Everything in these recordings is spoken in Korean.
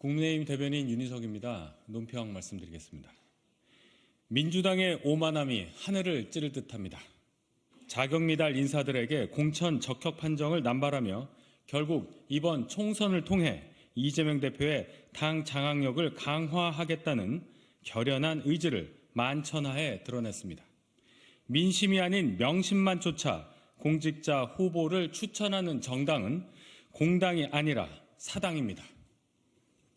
국민의힘 대변인 윤희석입니다. 논평 말씀드리겠습니다. 민주당의 오만함이 하늘을 찌를 듯합니다. 자격미달 인사들에게 공천 적격 판정을 남발하며 결국 이번 총선을 통해 이재명 대표의 당 장악력을 강화하겠다는 결연한 의지를 만천하에 드러냈습니다. 민심이 아닌 명심만 쫓아 공직자 후보를 추천하는 정당은 공당이 아니라 사당입니다.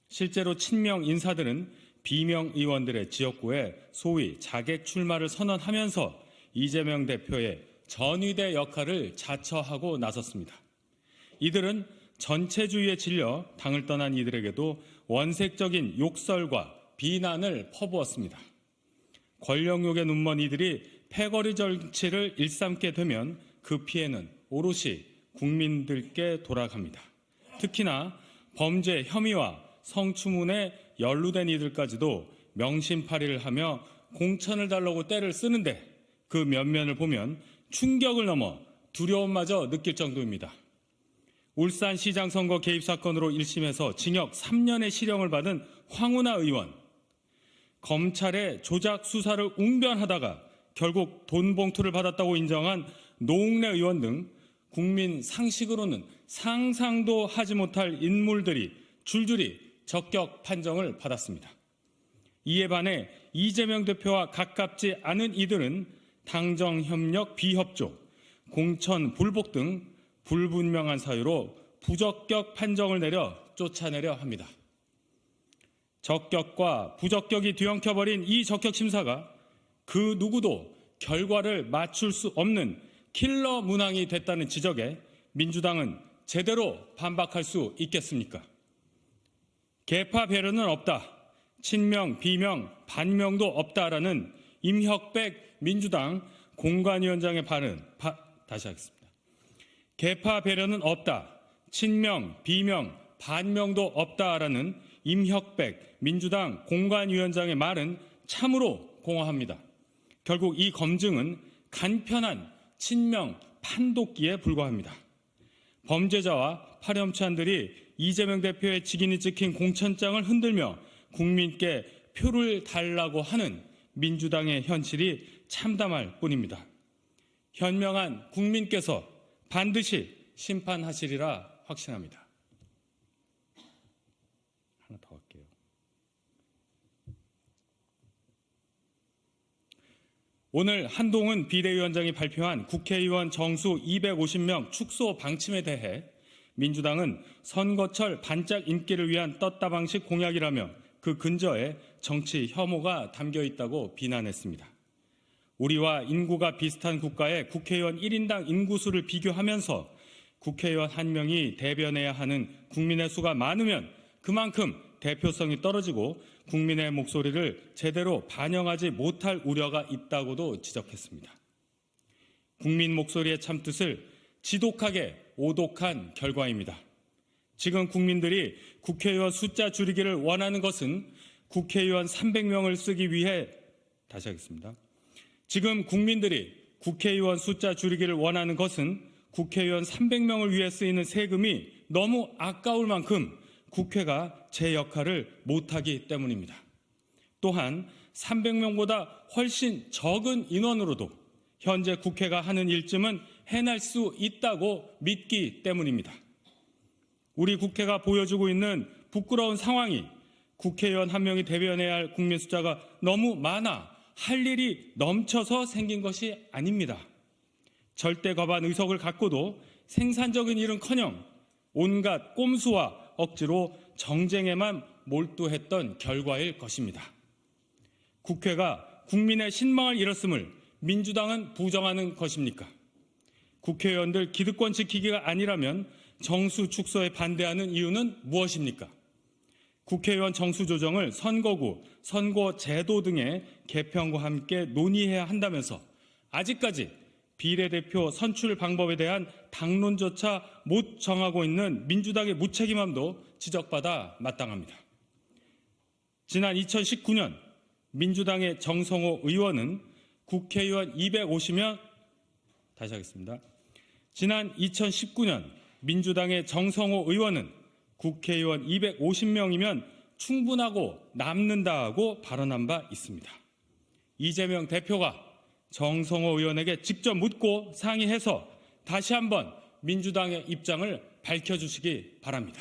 실제로 친명 인사들은 비명 의원들의 지역구에 소위 자객 출마를 선언하면서 이재명 대표의 전위대 역할을 자처하고 나섰습니다. 이들은 전체주의에 질려 당을 떠난 이들에게도 원색적인 욕설과 비난을 퍼부었습니다. 권력욕에 눈먼 이들이 패거리 정치를 일삼게 되면 그 피해는 오롯이 국민들께 돌아갑니다. 특히나 범죄 혐의와 성추문에 연루된 이들까지도 명심팔이를 하며 공천을 달라고 떼를 쓰는데 그 면면을 보면 충격을 넘어 두려움마저 느낄 정도입니다. 울산시장 선거 개입 사건으로 1심에서 징역 3년의 실형을 받은 황운하 의원, 검찰의 조작 수사를 웅변하다가 결국 돈 봉투를 받았다고 인정한 노웅래 의원 등 국민 상식으로는 상상도 하지 못할 인물들이 줄줄이 적격 판정을 받았습니다. 이에 반해 이재명 대표와 가깝지 않은 이들은 당정협력 비협조, 공천 불복 등 불분명한 사유로 부적격 판정을 내려 쫓아내려 합니다. 적격과 부적격이 뒤엉켜버린 이 적격 심사가 그 누구도 결과를 맞출 수 없는 킬러 문항이 됐다는 지적에 민주당은 제대로 반박할 수 있겠습니까? 계파 배려는 없다. 친명, 비명, 반명도 없다라는 임혁백 민주당 공관위원장의 발언, 다시 하겠습니다. 계파 배려는 없다. 친명, 비명, 반명도 없다라는 임혁백 민주당 공관위원장의 말은 참으로 공허합니다. 결국 이 검증은 간편한 친명 판독기에 불과합니다. 범죄자와 파렴치한들이 이재명 대표의 직인이 찍힌 공천장을 흔들며 국민께 표를 달라고 하는 민주당의 현실이 참담할 뿐입니다. 현명한 국민께서 반드시 심판하시리라 확신합니다. 하나 더 할게요. 오늘 한동훈 비대위원장이 발표한 국회의원 정수 250명 축소 방침에 대해 민주당은 선거철 반짝 인기를 위한 떴다방식 공약이라며 그 근저에 정치 혐오가 담겨 있다고 비난했습니다. 우리와 인구가 비슷한 국가의 국회의원 1인당 인구수를 비교하면서 국회의원 한 명이 대변해야 하는 국민의 수가 많으면 그만큼 대표성이 떨어지고 국민의 목소리를 제대로 반영하지 못할 우려가 있다고도 지적했습니다. 국민 목소리의 참뜻을 지독하게 오독한 결과입니다. 지금 국민들이 국회의원 숫자 줄이기를 원하는 것은 국회의원 300명을 쓰기 위해 다시 하겠습니다. 지금 국민들이 국회의원 숫자 줄이기를 원하는 것은 국회의원 300명을 위해 쓰이는 세금이 너무 아까울 만큼 국회가 제 역할을 못하기 때문입니다. 또한 300명보다 훨씬 적은 인원으로도 현재 국회가 하는 일쯤은 해낼 수 있다고 믿기 때문입니다. 우리 국회가 보여주고 있는 부끄러운 상황이 국회의원 한 명이 대변해야 할 국민 숫자가 너무 많아 할 일이 넘쳐서 생긴 것이 아닙니다. 절대 과반 의석을 갖고도 생산적인 일은커녕 온갖 꼼수와 억지로 정쟁에만 몰두했던 결과일 것입니다. 국회가 국민의 신망을 잃었음을 민주당은 부정하는 것입니까? 국회의원들 기득권 지키기가 아니라면 정수 축소에 반대하는 이유는 무엇입니까? 국회의원 정수 조정을 선거구, 선거제도 등의 개편과 함께 논의해야 한다면서 아직까지 비례대표 선출 방법에 대한 당론조차 못 정하고 있는 민주당의 무책임함도 지적받아 마땅합니다. 지난 2019년 민주당의 정성호 의원은 국회의원 250명, 다시 하겠습니다. 지난 2019년 민주당의 정성호 의원은 국회의원 250명이면 충분하고 남는다고 발언한 바 있습니다. 이재명 대표가 정성호 의원에게 직접 묻고 상의해서 다시 한번 민주당의 입장을 밝혀주시기 바랍니다.